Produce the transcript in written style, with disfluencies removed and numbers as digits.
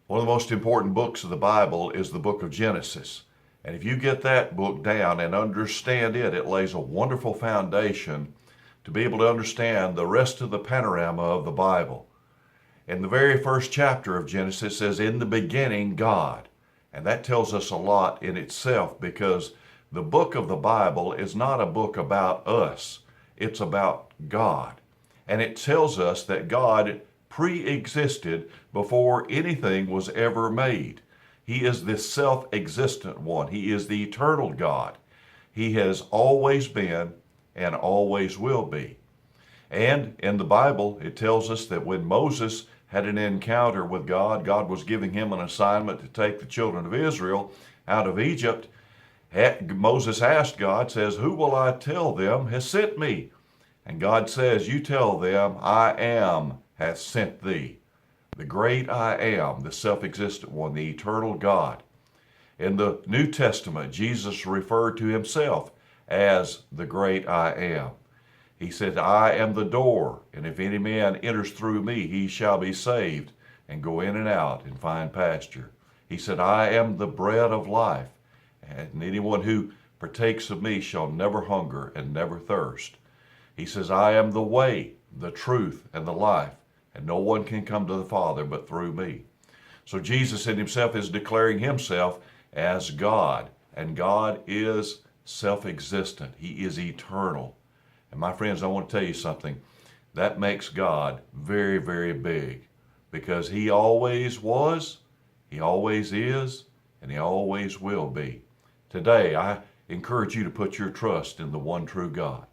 One of the most important books of the Bible is the book of Genesis. And if you get that book down and understand it, it lays a wonderful foundation to be able to understand the rest of the panorama of the Bible. In the very first chapter of Genesis says, "In the beginning, God." And that tells us a lot in itself, because the book of the Bible is not a book about us. It's about God. And it tells us that God pre-existed before anything was ever made. He is the self-existent one. He is the eternal God. He has always been and always will be. And in the Bible, it tells us that when Moses had an encounter with God, God was giving him an assignment to take the children of Israel out of Egypt. Moses asked God, says, "Who will I tell them has sent me?" And God says, "You tell them, I am hath sent thee." The great I am, the self-existent one, the eternal God. In the New Testament, Jesus referred to himself as the great I am. He said, "I am the door, and if any man enters through me, he shall be saved and go in and out and find pasture." He said, "I am the bread of life, and anyone who partakes of me shall never hunger and never thirst." He says, "I am the way, the truth, and the life, and no one can come to the Father but through me." So Jesus in himself is declaring himself as God, and God is self-existent. He is eternal. And my friends, I want to tell you something. That makes God very, very big, because he always was, he always is, and he always will be. Today, I encourage you to put your trust in the one true God.